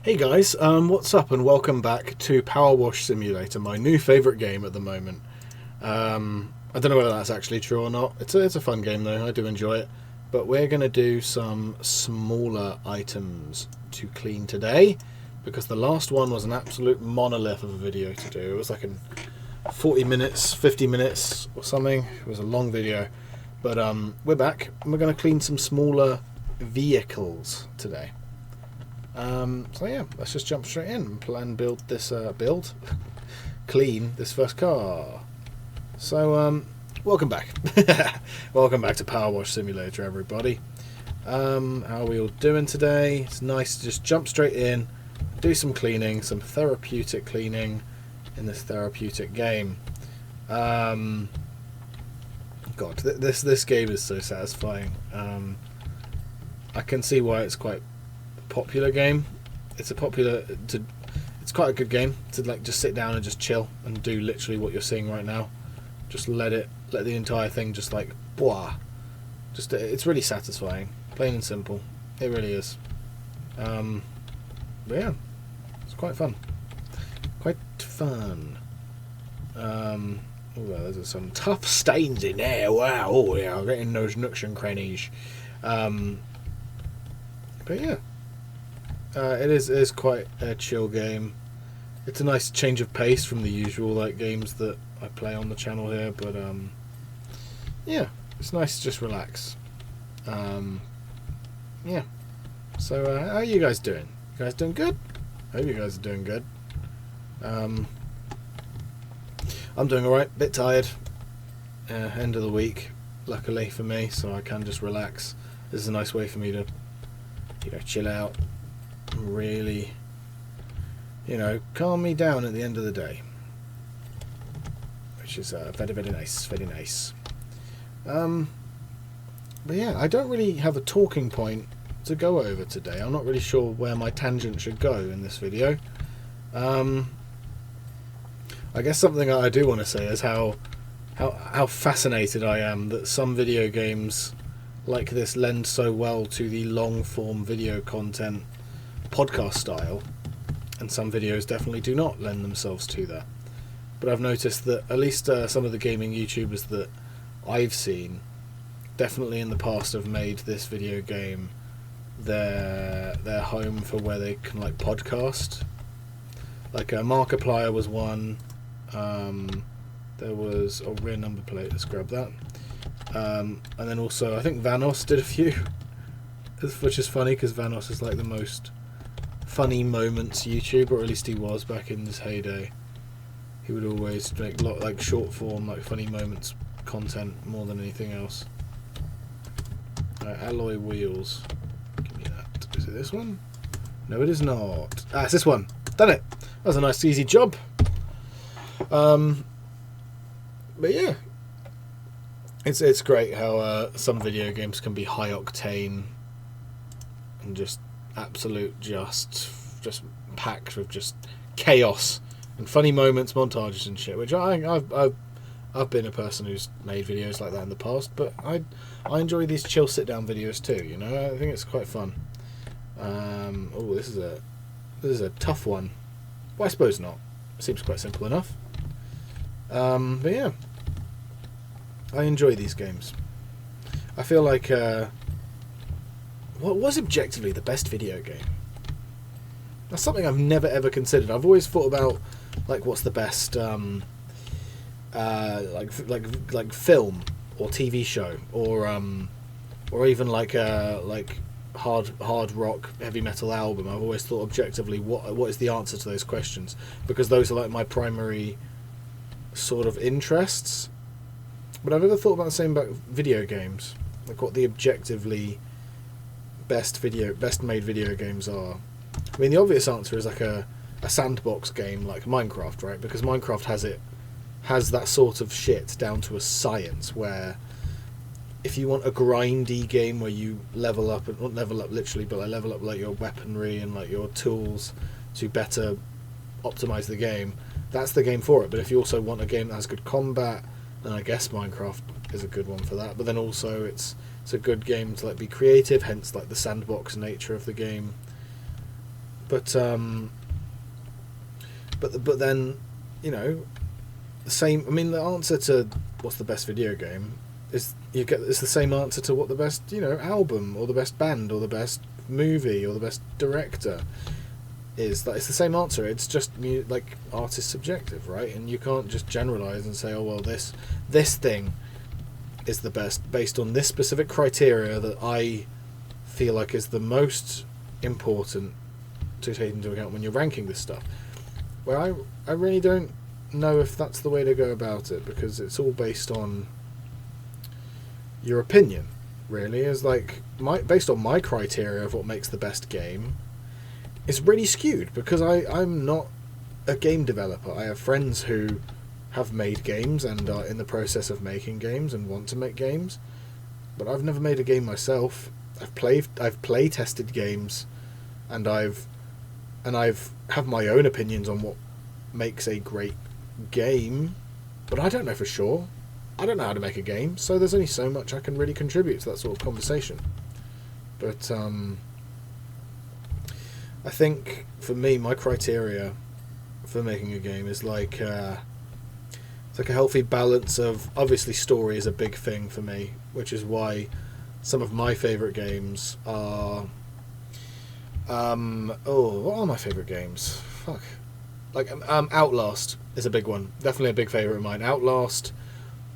Hey guys, what's up and welcome back to Power Wash Simulator, my new favourite game at the moment. I don't know whether that's actually true or not. It's a fun game though, I do enjoy it. But we're going to do some smaller items to clean today, because the last one was an absolute monolith of a video to do. It was like in 40 minutes, 50 minutes or something. It was a long video. But we're back and we're going to clean some smaller vehicles today. So yeah, let's just jump straight in and build this clean this first car. So welcome back. Welcome back to Power Wash Simulator, everybody. How are we all doing today? It's nice to just jump straight in, do some cleaning, some therapeutic cleaning in this therapeutic game. God, this game is so satisfying. I can see why it's quite popular game. It's quite a good game to like just sit down and just chill and do literally what you're seeing right now. Just let the entire thing just like it's really satisfying, plain and simple. It really is. But yeah, it's quite fun. Oh, there's some tough stains in there. Wow. Oh yeah, I'm getting those nooks and crannies. But yeah. It is quite a chill game. It's a nice change of pace from the usual like games that I play on the channel here, but yeah, it's nice to just relax. Yeah. So how are you guys doing? You guys doing good? I hope you guys are doing good. I'm doing alright, bit tired. End of the week, luckily for me, so I can just relax. This is a nice way for me to, chill out. Really, calm me down at the end of the day, which is very, very nice, very nice. But yeah, I don't really have a talking point to go over today. I'm not really sure where my tangent should go in this video. I guess something I do want to say is how fascinated I am that some video games like this lend so well to the long form video content podcast style, and some videos definitely do not lend themselves to that. But I've noticed that at least some of the gaming YouTubers that I've seen definitely in the past have made this video game their home for where they can like podcast. Like Markiplier was one. There was a rear number plate. Let's grab that. And then also I think Vanoss did a few, which is funny because Vanoss is like the most funny moments YouTuber, or at least he was back in his heyday. He would always make like short form, like funny moments content more than anything else. Alloy wheels. Give me that. Is it this one? No, it is not. It's this one. Done it. That was a nice, easy job. But yeah, it's great how some video games can be high octane and just absolute just packed with just chaos and funny moments, montages and shit, which I've been a person who's made videos like that in the past, but I enjoy these chill sit down videos too, I think it's quite fun. Oh, this is a tough one. Well, I suppose not. It seems quite simple enough. But yeah, I enjoy these games. I feel like what was objectively the best video game? That's something I've never ever considered. I've always thought about like what's the best like film or TV show or even like hard rock heavy metal album. I've always thought objectively what is the answer to those questions, because those are like my primary sort of interests. But I've never thought about the same about video games, like what the objectively best made video games are. I mean, the obvious answer is like a sandbox game like Minecraft, right? Because Minecraft has that sort of shit down to a science, where if you want a grindy game where you level up, not level up literally, but like level up like your weaponry and like your tools to better optimize the game, that's the game for it. But if you also want a game that has good combat, then I guess Minecraft is a good one for that. But then also it's a good game to like be creative, hence like the sandbox nature of the game. But but then, you know, the same. I mean, the answer to what's the best video game is it's the same answer to what the best, you know, album or the best band or the best movie or the best director is. That it's the same answer. It's just like artist subjective, right? And you can't just generalize and say, oh well, this thing is the best based on this specific criteria that I feel like is the most important to take into account when you're ranking this stuff. Well, I really don't know if that's the way to go about it, because it's all based on your opinion, really. Is like based on my criteria of what makes the best game is really skewed, because I'm not a game developer. I have friends who have made games and are in the process of making games and want to make games, but I've never made a game myself. I've play tested games, and I've have my own opinions on what makes a great game, but I don't know for sure. I don't know how to make a game, so there's only so much I can really contribute to that sort of conversation. But I think for me, my criteria for making a game is like it's like a healthy balance of, obviously story is a big thing for me, which is why some of my favourite games are what are my favourite games? Fuck. Like Outlast is a big one. Definitely a big favourite of mine. Outlast,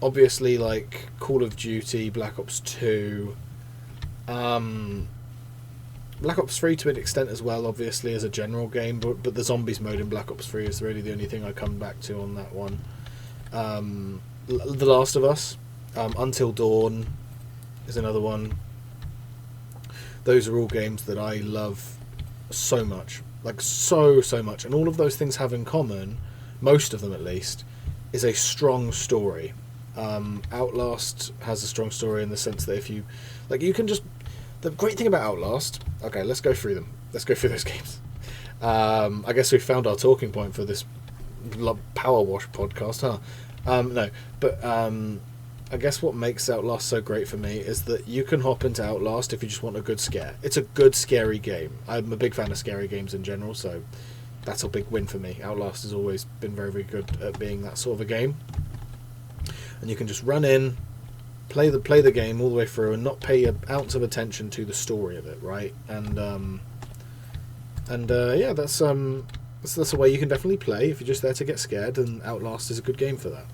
obviously, like Call of Duty, Black Ops 2, Black Ops 3 to an extent as well, obviously, as a general game, but the zombies mode in Black Ops 3 is really the only thing I come back to on that one. The Last of Us, Until Dawn is another one. Those are all games that I love so much, like so much, and all of those things have in common, most of them at least, is a strong story. Outlast has a strong story in the sense that if you can just, the great thing about Outlast, okay, let's go through them. Let's go through those games. I guess we found our talking point for this Power Wash podcast, huh? No, but I guess what makes Outlast so great for me is that you can hop into Outlast if you just want a good scare. It's a good scary game. I'm a big fan of scary games in general, so that's a big win for me. Outlast has always been very, very good at being that sort of a game. And you can just run in, play the game all the way through, and not pay an ounce of attention to the story of it, right? And yeah, that's a way you can definitely play if you're just there to get scared. And Outlast is a good game for that.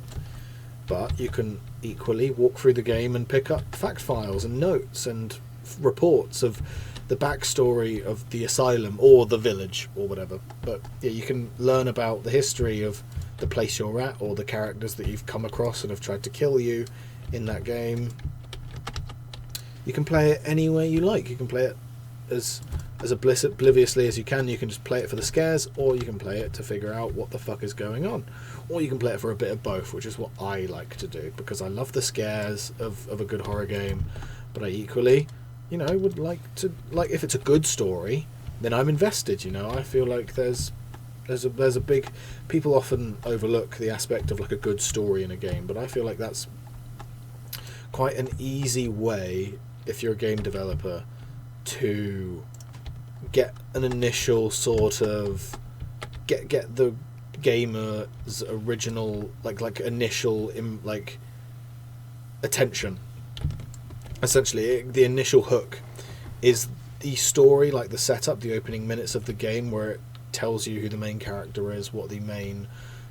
But you can equally walk through the game and pick up fact files and notes and reports of the backstory of the asylum or the village or whatever. But yeah, you can learn about the history of the place you're at or the characters that you've come across and have tried to kill you in that game. You can play it any way you like. You can play it as obliviously as you can. You can just play it for the scares, or you can play it to figure out what the fuck is going on, or you can play it for a bit of both, which is what I like to do, because I love the scares of a good horror game, but I equally, you know, would like to, like, if it's a good story, then I'm invested. You know, I feel like there's a big, people often overlook the aspect of like a good story in a game, but I feel like that's quite an easy way, if you're a game developer, to get an initial sort of get the gamer's original like initial attention. Essentially, the initial hook is the story, like the setup, the opening minutes of the game, where it tells you who the main character is, what the main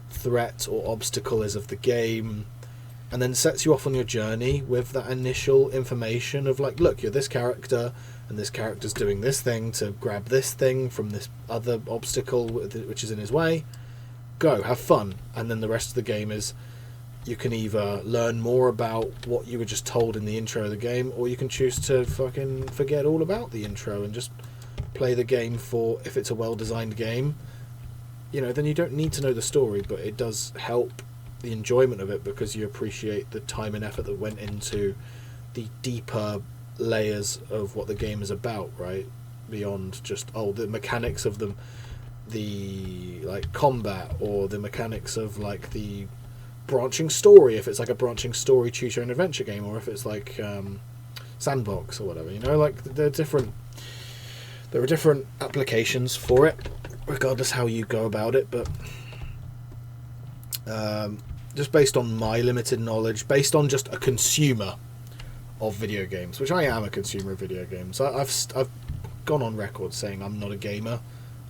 threat or obstacle is of the game, and then sets you off on your journey with that initial information of like, look, you're this character, and this character's doing this thing to grab this thing from this other obstacle which is in his way. Go, have fun. And then the rest of the game is, you can either learn more about what you were just told in the intro of the game, or you can choose to fucking forget all about the intro and just play the game for, if it's a well-designed game, you know, then you don't need to know the story, but it does help the enjoyment of it, because you appreciate the time and effort that went into the deeper layers of what the game is about, right? Beyond just the mechanics of the like combat, or the mechanics of like the branching story, if it's like a branching story choose your own adventure game, or if it's like sandbox or whatever, you know, like they're different There are different applications for it, regardless how you go about it, but just based on my limited knowledge, based on just a consumer of video games, which I am a consumer of video games. I've gone on record saying I'm not a gamer.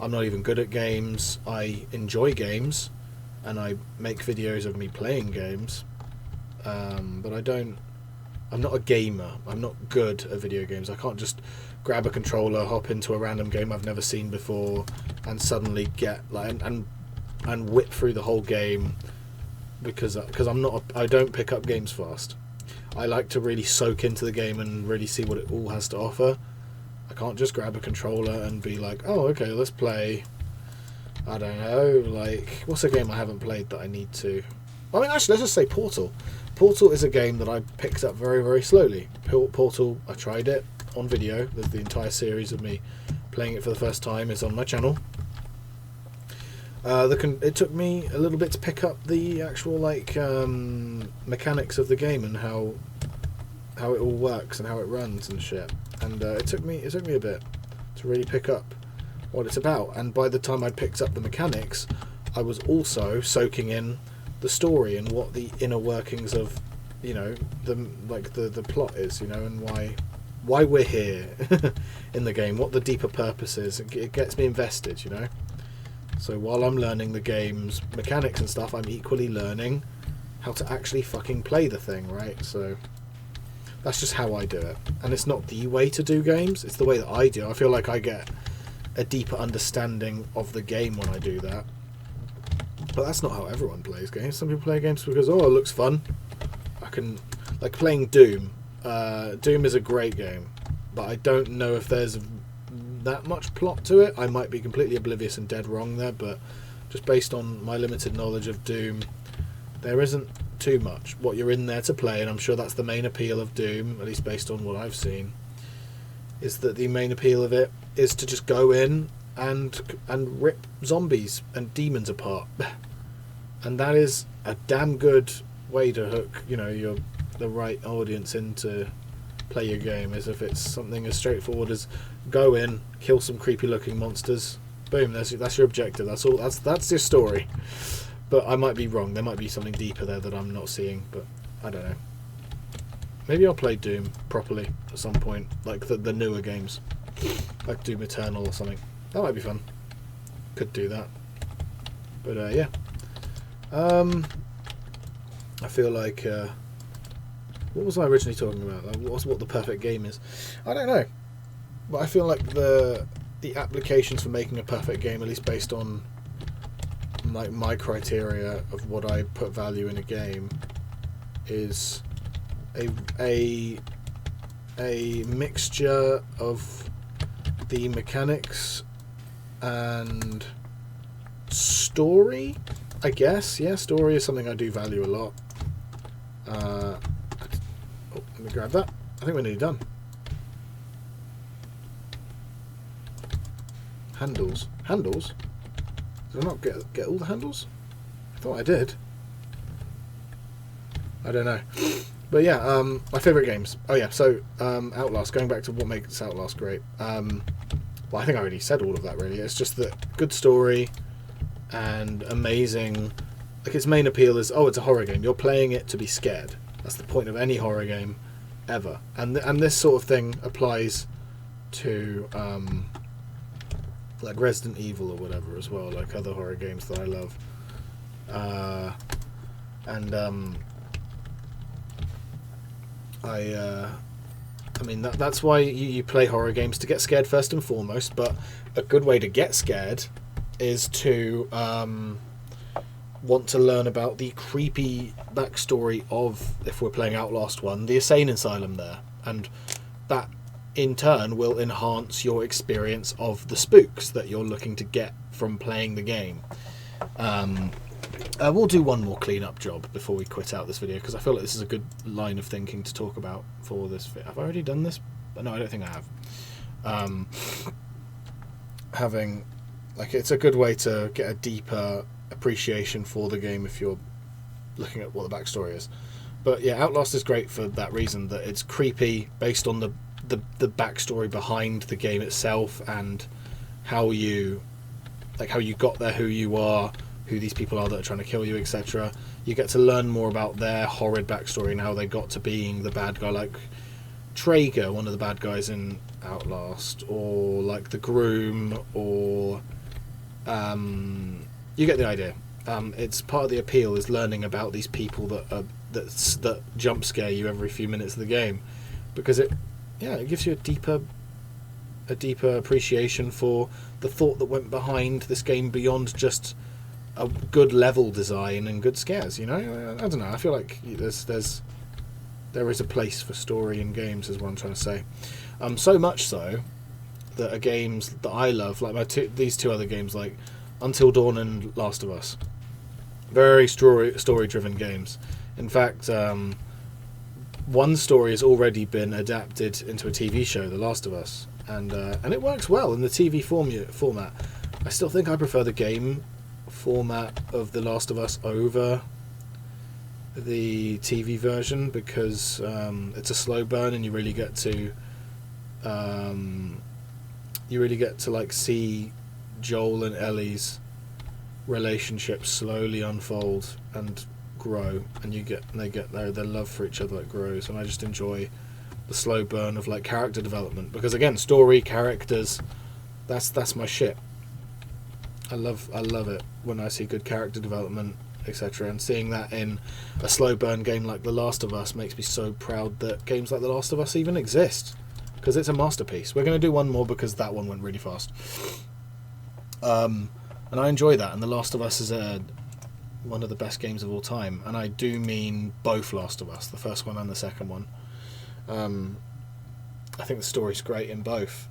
I'm not even good at games. I enjoy games, and I make videos of me playing games, but I'm not a gamer. I'm not good at video games. I can't just grab a controller, hop into a random game I've never seen before, and suddenly get like and whip through the whole game because I don't pick up games fast. I like to really soak into the game and really see what it all has to offer. I can't just grab a controller and be like, oh, okay, let's play, I don't know, like, what's a game I haven't played that I need to... I mean, actually, let's just say Portal. Portal is a game that I picked up very, very slowly. Portal, I tried it on video. The entire series of me playing it for the first time is on my channel. It took me a little bit to pick up the actual mechanics of the game and how it all works and how it runs and shit. And it took me a bit to really pick up what it's about. And by the time I'd picked up the mechanics, I was also soaking in the story and what the inner workings of, you know, the plot is, you know, and why we're here in the game, what the deeper purpose is. It gets me invested, you know. So while I'm learning the game's mechanics and stuff, I'm equally learning how to actually fucking play the thing, right? So that's just how I do it. And it's not the way to do games, it's the way that I do. I feel like I get a deeper understanding of the game when I do that. But that's not how everyone plays games. Some people play games because, oh, it looks fun. Like playing Doom. Doom is a great game, but I don't know if there's that much plot to it. I might be completely oblivious and dead wrong there, but just based on my limited knowledge of Doom, there isn't too much. What you're in there to play, and I'm sure that's the main appeal of Doom, at least based on what I've seen, is that the main appeal of it is to just go in and rip zombies and demons apart. And that is a damn good way to hook, you know, the right audience in to play your game, as if it's something as straightforward as go in, kill some creepy looking monsters, boom, that's your objective, that's all, that's your story. But I might be wrong, there might be something deeper there that I'm not seeing, but I don't know. Maybe I'll play Doom properly at some point, like the newer games, like Doom Eternal or something. That might be fun. Could do that. But yeah. I feel like what was I originally talking about? Like, what the perfect game is? I don't know, but I feel like the applications for making a perfect game, at least based on my criteria of what I put value in a game, is a mixture of the mechanics and story, I guess. Yeah, story is something I do value a lot. Let me grab that. I think we're nearly done. Handles. Handles? Did I not get all the handles? I thought I did. I don't know. But yeah, my favourite games. Oh yeah, so Outlast, going back to what makes Outlast great. Well, I think I already said all of that, really. It's just that good story and amazing... Like, its main appeal is, oh, it's a horror game. You're playing it to be scared. That's the point of any horror game ever. And this sort of thing applies to like Resident Evil or whatever as well, like other horror games that I love. I mean, that's why you play horror games, to get scared first and foremost, but a good way to get scared is to want to learn about the creepy backstory of, if we're playing Outlast 1, the insane asylum there, and that in turn will enhance your experience of the spooks that you're looking to get from playing the game. We'll do one more clean-up job before we quit out this video, because I feel like this is a good line of thinking to talk about for this video. Have I already done this? No, I don't think I have. Having, like, it's a good way to get a deeper appreciation for the game if you're looking at what the backstory is. But yeah, Outlast is great for that reason, that it's creepy based on the the backstory behind the game itself, and how you got there, who you are, who these people are that are trying to kill you, etc. You get to learn more about their horrid backstory and how they got to being the bad guy, like Traeger, one of the bad guys in Outlast, or like the Groom, or you get the idea. It's part of the appeal is learning about these people that jump scare you every few minutes of the game, because it gives you a deeper appreciation for the thought that went behind this game beyond just a good level design and good scares. I don't know. I feel like there is a place for story in games, is what I'm trying to say. So much so that are games that I love, like these two other games, like Until Dawn and Last of Us, very story-driven games. In fact, one story has already been adapted into a TV show, The Last of Us, and it works well in the TV format. I still think I prefer the game format of The Last of Us over the TV version, because it's a slow burn and you really get to like see Joel and Ellie's relationship slowly unfold and grow, and they get their love for each other that grows, and I just enjoy the slow burn of like character development, because again, story, characters, that's my shit. I love it when I see good character development, etc. And seeing that in a slow burn game like The Last of Us makes me so proud that games like The Last of Us even exist, because it's a masterpiece. We're going to do one more because that one went really fast. And I enjoy that, and The Last of Us is one of the best games of all time, and I do mean both Last of Us, the first one and the second one. I think the story's great in both,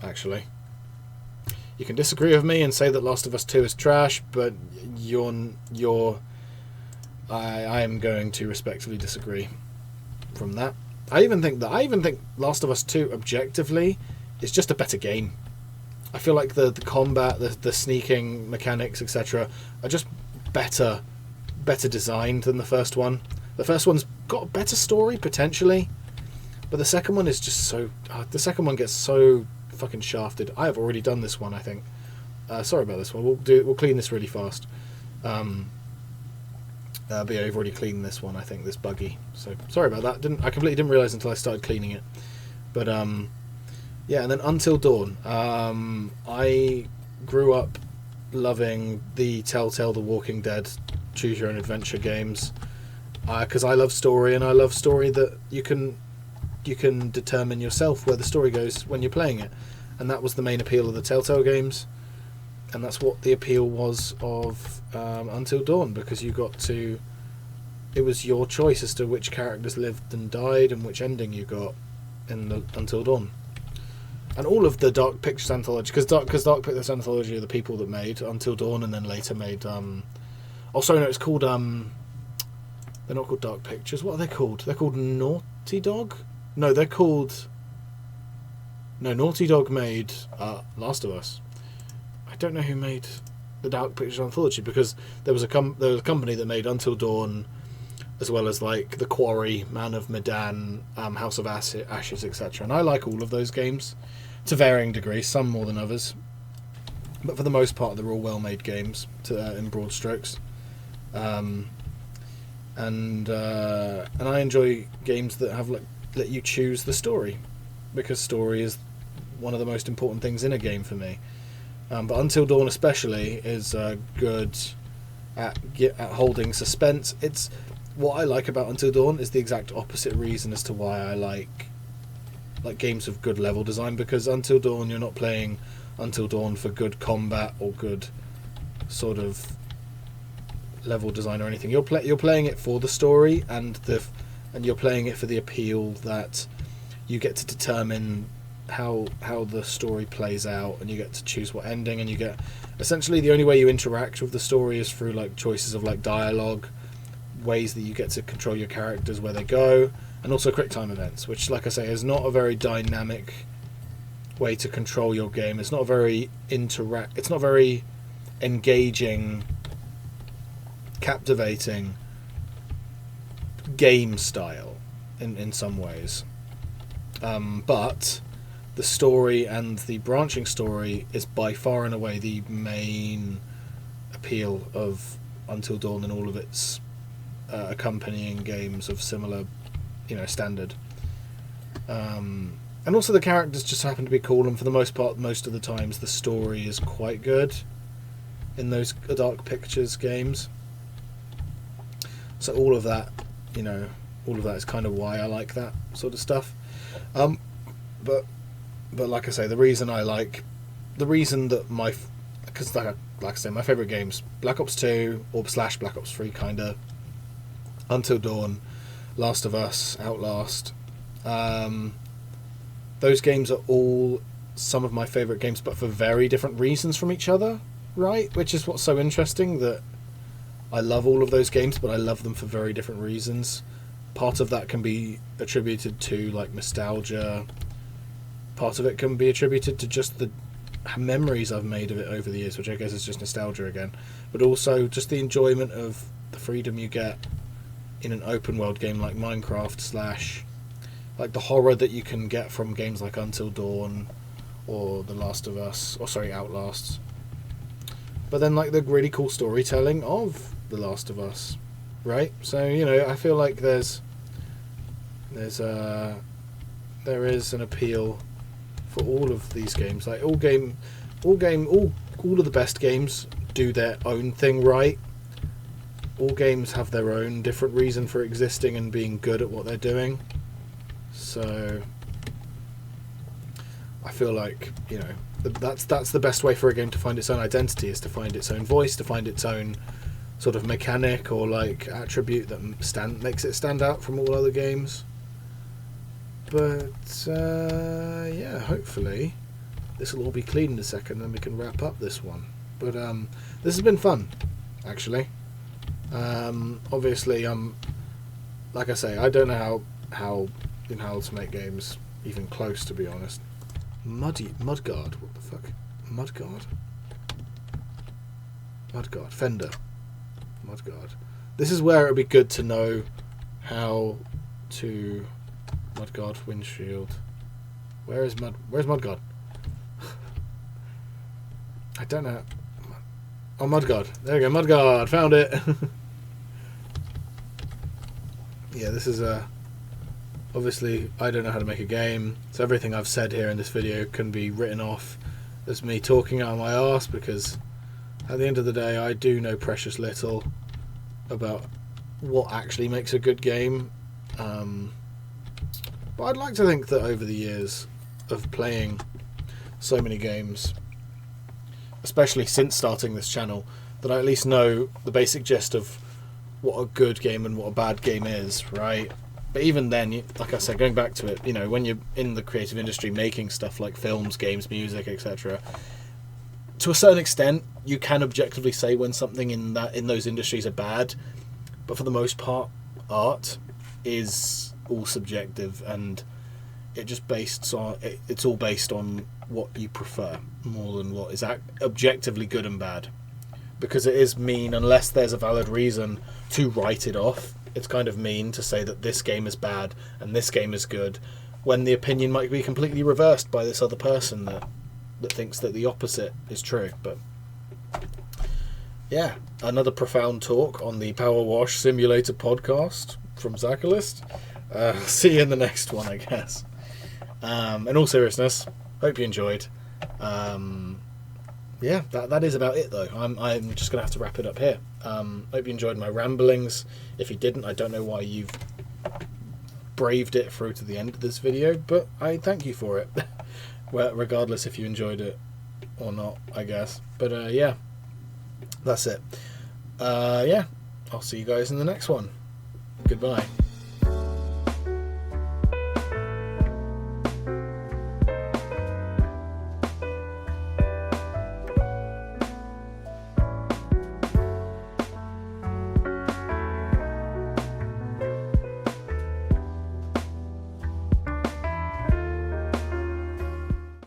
actually. You can disagree with me and say that Last of Us 2 is trash, but I am going to respectfully disagree from that. I even think Last of Us 2 objectively is just a better game. I feel like the combat, the sneaking mechanics, etc., are just better designed than the first one. The first one's got a better story potentially, but the second one is just so. The second one gets so fucking shafted. I have already done this one, I think. Sorry about this one. We'll clean this really fast. But yeah, we've already cleaned this one, I think, this buggy. So sorry about that. I completely didn't realise until I started cleaning it. But yeah, and then Until Dawn. I grew up loving the Telltale, The Walking Dead, choose your own adventure games, because I love story, and I love story that you can determine yourself where the story goes when you're playing it, and that was the main appeal of the Telltale games, and that's what the appeal was of Until Dawn, because it was your choice as to which characters lived and died and which ending you got in the Until Dawn. And all of the Dark Pictures anthology, because Dark Pictures anthology are the people that made Until Dawn, and then later made it's called they're not called Dark Pictures. What are they called? They're called Naughty Dog. No, Naughty Dog made Last of Us. I don't know who made the Dark Pictures anthology, because there was a company that made Until Dawn, as well as like The Quarry, Man of Medan, House of Ashes, etc. And I like all of those games to varying degrees, some more than others, but for the most part they're all well-made games in broad strokes. And I enjoy games that have let you choose the story, because story is one of the most important things in a game for me. But Until Dawn especially is good at holding suspense. It's what I like about Until Dawn is the exact opposite reason as to why I like games with good level design, because Until Dawn, you're not playing Until Dawn for good combat or good sort of level design or anything. You're playing it for the story, and you're playing it for the appeal that you get to determine how the story plays out, and you get to choose what ending, and you get essentially the only way you interact with the story is through like choices of like dialogue, ways that you get to control your characters where they go, and also quick time events, which, like I say, is not a very dynamic way to control your game. It's not a very it's not very engaging, captivating game style in some ways. But the story and the branching story is by far and away the main appeal of Until Dawn and all of its accompanying games of similar, standard. And also the characters just happen to be cool, and for the most part, most of the times, the story is quite good in those Dark Pictures games. So all of that is kind of why I like that sort of stuff. But like I say, the reason that because like I say, my favourite games, Black Ops 2 or / Black Ops 3 kinda, Until Dawn, Last of Us, Outlast, those games are all some of my favourite games, but for very different reasons from each other, right? Which is what's so interesting, that I love all of those games, but I love them for very different reasons. Part of that can be attributed to like nostalgia. Part of it can be attributed to just the memories I've made of it over the years, which I guess is just nostalgia again. But also just the enjoyment of the freedom you get in an open world game like Minecraft / like the horror that you can get from games like Until Dawn or The Last of Us, Outlast. But then like the really cool storytelling of The Last of Us, right? So, I feel like there is an appeal for all of these games. Like all of the best games do their own thing right. All games have their own different reason for existing and being good at what they're doing. So I feel like, that's the best way for a game to find its own identity, is to find its own voice, to find its own sort of mechanic or like attribute that makes it stand out from all other games. But hopefully this will all be clean in a second, and we can wrap up this one. But this has been fun, actually. Obviously, like I say, I don't know how to make games even close, to be honest. Mudguard, what the fuck? Mudguard, Fender, Mudguard. This is where it'd be good to know how to Mudguard windshield. Where's Mudguard? I don't know. Oh, Mudguard. There we go, Mudguard. Found it. Yeah, this is obviously, I don't know how to make a game, so everything I've said here in this video can be written off as me talking out of my arse, because at the end of the day, I do know precious little about what actually makes a good game. But I'd like to think that over the years of playing so many games, especially since starting this channel, that I at least know the basic gist of what a good game and what a bad game is, right? But even then, like I said, going back to it, when you're in the creative industry making stuff like films, games, music, etc., to a certain extent, you can objectively say when something in those industries are bad. But for the most part, art is all subjective, and it's all based on what you prefer more than what is objectively good and bad. Because it is mean, unless there's a valid reason to write it off, it's kind of mean to say that this game is bad and this game is good, when the opinion might be completely reversed by this other person that thinks that the opposite is true. But yeah, another profound talk on the Power Wash Simulator podcast from Zachalist. See you in the next one, I guess. In all seriousness, hope you enjoyed. Yeah, that is about it, though. I'm just going to have to wrap it up here. Hope you enjoyed my ramblings. If you didn't, I don't know why you've braved it through to the end of this video, but I thank you for it. Well, regardless if you enjoyed it or not, I guess. But yeah, that's it. Yeah, I'll see you guys in the next one. Goodbye.